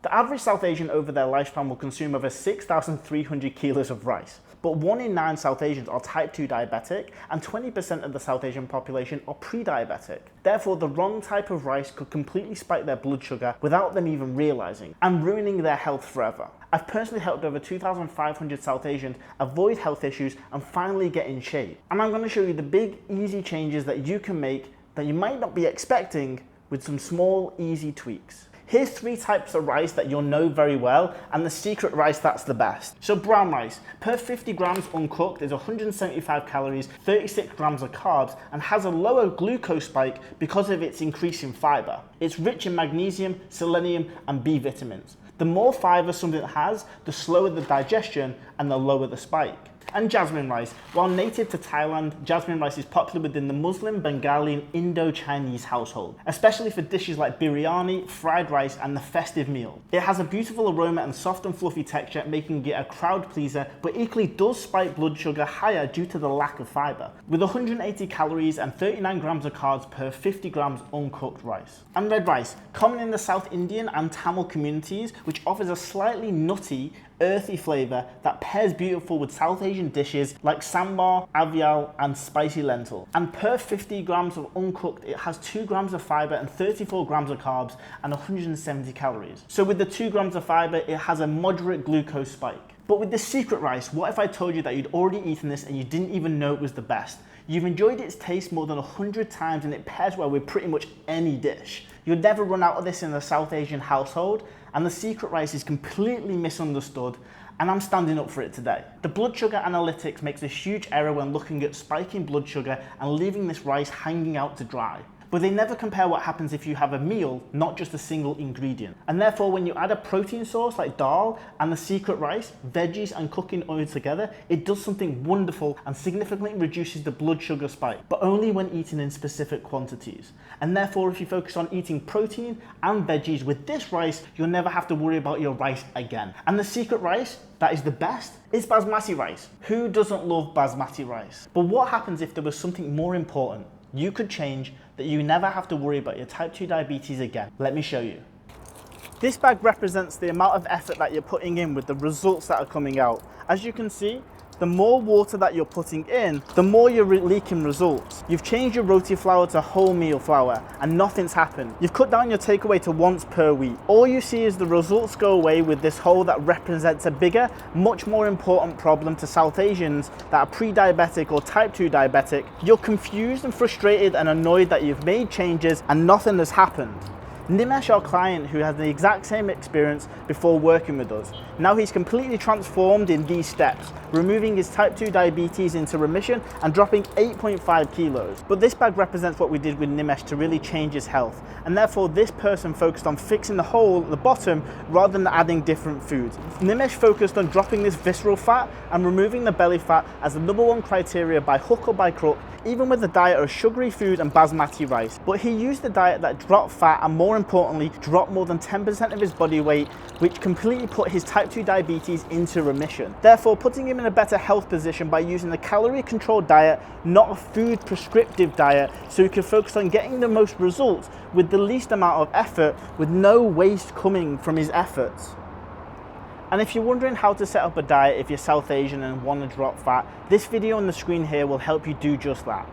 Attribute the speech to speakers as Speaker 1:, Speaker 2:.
Speaker 1: The average South Asian over their lifespan will consume over 6,300 kilos of rice. But 1 in 9 South Asians are type 2 diabetic and 20% of the South Asian population are pre-diabetic. Therefore, the wrong type of rice could completely spike their blood sugar without them even realizing and ruining their health forever. I've personally helped over 2,500 South Asians avoid health issues and finally get in shape. And I'm going to show you the big, easy changes that you can make that you might not be expecting with some small, easy tweaks. Here's 3 types of rice that you'll know very well, and the secret rice that's the best. So brown rice, per 50 grams uncooked is 175 calories, 36 grams of carbs, and has a lower glucose spike because of its increase in fiber. It's rich in magnesium, selenium, and B vitamins. The more fiber something has, the slower the digestion and the lower the spike. And jasmine rice. While native to Thailand, jasmine rice is popular within the Muslim, Bengali, and Indo-Chinese household, especially for dishes like biryani, fried rice, and the festive meal. It has a beautiful aroma and soft and fluffy texture, making it a crowd pleaser, but equally does spike blood sugar higher due to the lack of fiber, with 180 calories and 39 grams of carbs per 50 grams uncooked rice. And red rice, common in the South Indian and Tamil communities, which offers a slightly nutty, earthy flavour that pairs beautiful with South Asian dishes like sambar, avial, and spicy lentil. And per 50 grams of uncooked, it has 2 grams of fibre and 34 grams of carbs and 170 calories. So with the 2 grams of fibre, it has a moderate glucose spike. But with the secret rice, what if I told you that you'd already eaten this and you didn't even know it was the best? You've enjoyed its taste more than 100 times and it pairs well with pretty much any dish. You'll never run out of this in a South Asian household, and the secret rice is completely misunderstood, and I'm standing up for it today. The blood sugar analytics makes a huge error when looking at spiking blood sugar and leaving this rice hanging out to dry. But they never compare what happens if you have a meal, not just a single ingredient. And therefore, when you add a protein source like dal and the secret rice, veggies and cooking oil together, it does something wonderful and significantly reduces the blood sugar spike, but only when eaten in specific quantities. And therefore, if you focus on eating protein and veggies with this rice, you'll never have to worry about your rice again. And the secret rice that is the best is basmati rice. Who doesn't love basmati rice? But what happens if there was something more important you could change that you never have to worry about your type 2 diabetes again? Let me show you. This bag represents the amount of effort that you're putting in with the results that are coming out. As you can see, the more water that you're putting in, the more you're leaking results. You've changed your roti flour to wholemeal flour and nothing's happened. You've cut down your takeaway to once per week. All you see is the results go away with this hole that represents a bigger, much more important problem to South Asians that are pre-diabetic or type 2 diabetic. You're confused and frustrated and annoyed that you've made changes and nothing has happened. Nimesh, our client, who has the exact same experience before working with us. Now he's completely transformed in these steps, removing his type 2 diabetes into remission and dropping 8.5 kilos. But this bag represents what we did with Nimesh to really change his health. And therefore this person focused on fixing the hole at the bottom rather than adding different foods. Nimesh focused on dropping this visceral fat and removing the belly fat as the #1 criteria by hook or by crook, even with the diet of sugary food and basmati rice. But he used the diet that dropped fat and more importantly, dropped more than 10% of his body weight, which completely put his type 2 diabetes into remission. Therefore, putting him in a better health position by using a calorie-controlled diet, not a food prescriptive diet, so he could focus on getting the most results with the least amount of effort, with no waste coming from his efforts. And if you're wondering how to set up a diet if you're South Asian and want to drop fat, this video on the screen here will help you do just that.